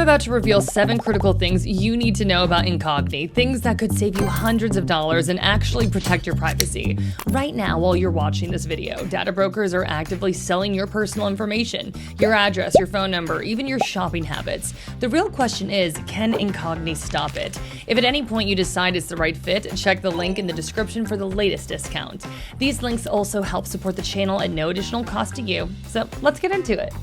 about to reveal 7 critical things you need to know about Incogni, things that could save you hundreds of dollars and actually protect your privacy. Right now, while you're watching this video, data brokers are actively selling your personal information, your address, your phone number, even your shopping habits. The real question is, can Incogni stop it? If at any point you decide it's the right fit, check the link in the description for the latest discount. These links also help support the channel at no additional cost to you, so let's get into it.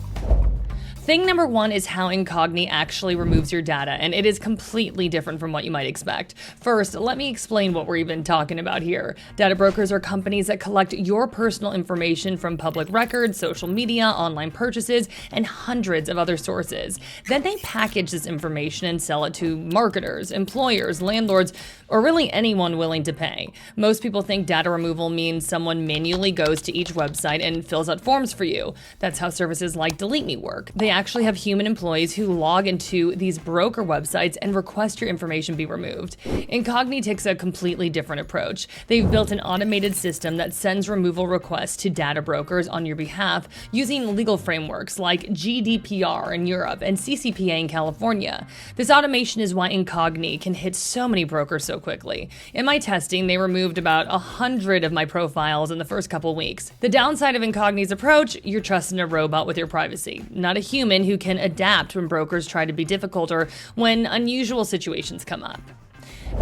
Thing number 1 is how Incogni actually removes your data, and it is completely different from what you might expect. First, let me explain what we're even talking about here. Data brokers are companies that collect your personal information from public records, social media, online purchases, and hundreds of other sources. Then they package this information and sell it to marketers, employers, landlords, or really anyone willing to pay. Most people think data removal means someone manually goes to each website and fills out forms for you. That's how services like DeleteMe work. They actually have human employees who log into these broker websites and request your information be removed. Incogni takes a completely different approach. They've built an automated system that sends removal requests to data brokers on your behalf using legal frameworks like GDPR in Europe and CCPA in California. This automation is why Incogni can hit so many brokers so quickly. In my testing, they removed about 100 of my profiles in the first couple weeks. The downside of Incogni's approach, you're trusting a robot with your privacy, not a human who can adapt when brokers try to be difficult or when unusual situations come up.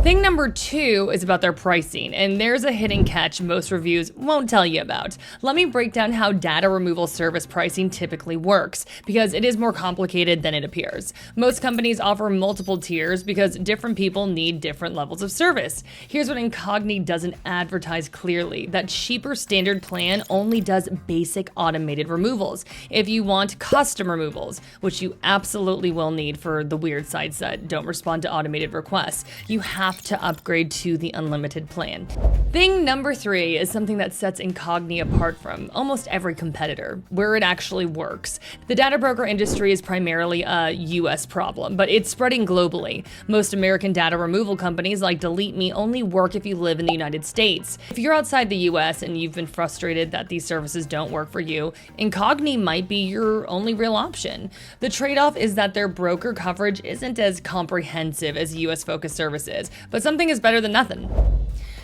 Thing number 2 is about their pricing, and there's a hidden catch most reviews won't tell you about. Let me break down how data removal service pricing typically works, because it is more complicated than it appears. Most companies offer multiple tiers because different people need different levels of service. Here's what Incogni doesn't advertise clearly. That cheaper standard plan only does basic automated removals. If you want custom removals, which you absolutely will need for the weird sites that don't respond to automated requests, you have to upgrade to the unlimited plan. Thing number 3 is something that sets Incogni apart from almost every competitor, where it actually works. The data broker industry is primarily a US problem, but it's spreading globally. Most American data removal companies like DeleteMe only work if you live in the United States. If you're outside the US and you've been frustrated that these services don't work for you, Incogni might be your only real option. The trade-off is that their broker coverage isn't as comprehensive as US-focused services, but something is better than nothing.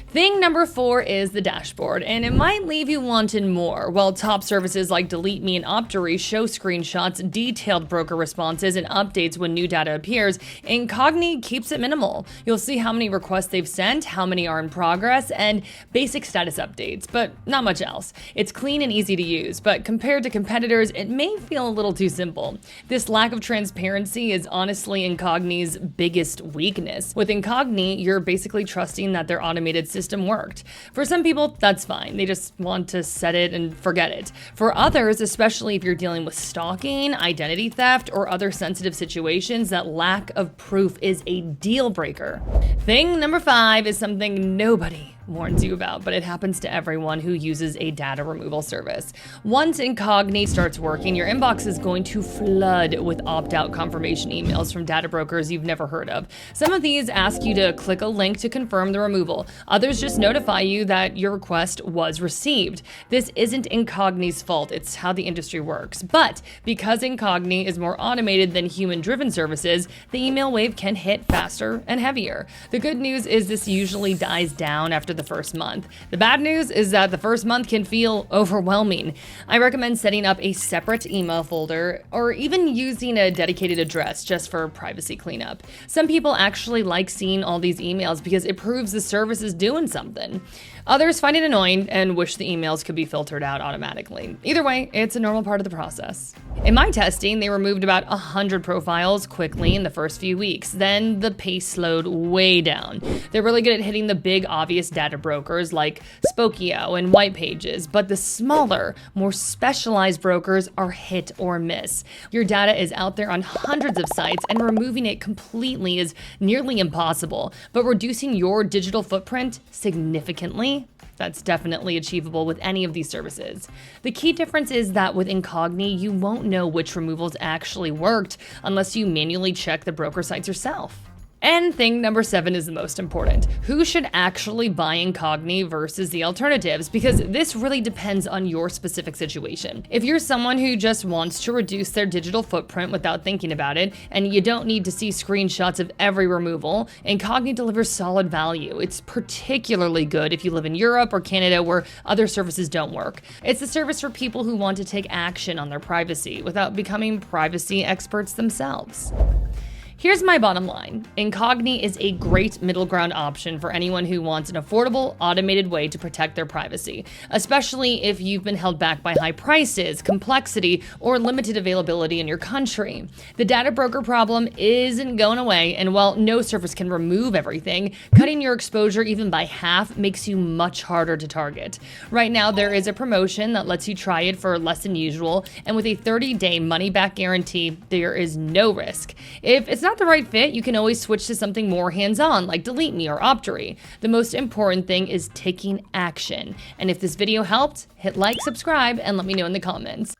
Thing number 4 is the dashboard, and it might leave you wanting more. While top services like DeleteMe and Optory show screenshots, detailed broker responses, and updates when new data appears, Incogni keeps it minimal. You'll see how many requests they've sent, how many are in progress, and basic status updates, but not much else. It's clean and easy to use, but compared to competitors, it may feel a little too simple. This lack of transparency is honestly Incogni's biggest weakness. With Incogni, you're basically trusting that their automated system worked. For some people, that's fine. They just want to set it and forget it. For others, especially if you're dealing with stalking, identity theft, or other sensitive situations, that lack of proof is a deal breaker. Thing number 5 is something nobody warns you about, but it happens to everyone who uses a data removal service. Once Incogni starts working, your inbox is going to flood with opt-out confirmation emails from data brokers you've never heard of. Some of these ask you to click a link to confirm the removal. Others just notify you that your request was received. This isn't Incogni's fault, it's how the industry works. But because Incogni is more automated than human-driven services, the email wave can hit faster and heavier. The good news is this usually dies down after the first month. The bad news is that the first month can feel overwhelming. I recommend setting up a separate email folder or even using a dedicated address just for privacy cleanup. Some people actually like seeing all these emails because it proves the service is doing something. Others find it annoying and wish the emails could be filtered out automatically. Either way, it's a normal part of the process. In my testing, they removed about 100 profiles quickly in the first few weeks. Then the pace slowed way down. They're really good at hitting the big, obvious data brokers like Spokio and White Pages, but the smaller, more specialized brokers are hit or miss. Your data is out there on hundreds of sites, and removing it completely is nearly impossible, but reducing your digital footprint significantly, that's definitely achievable with any of these services. The key difference is that with Incogni, you won't know which removals actually worked unless you manually check the broker sites yourself. And thing number 7 is the most important. Who should actually buy Incogni versus the alternatives? Because this really depends on your specific situation. If you're someone who just wants to reduce their digital footprint without thinking about it, and you don't need to see screenshots of every removal, Incogni delivers solid value. It's particularly good if you live in Europe or Canada where other services don't work. It's a service for people who want to take action on their privacy without becoming privacy experts themselves. Here's my bottom line. Incogni is a great middle ground option for anyone who wants an affordable, automated way to protect their privacy, especially if you've been held back by high prices, complexity, or limited availability in your country. The data broker problem isn't going away, and while no service can remove everything, cutting your exposure even by half makes you much harder to target. Right now, there is a promotion that lets you try it for less than usual, and with a 30-day money-back guarantee, there is no risk. If it's not the right fit, you can always switch to something more hands-on like DeleteMe or Optory. The most important thing is taking action. And if this video helped, hit like, subscribe, and let me know in the comments.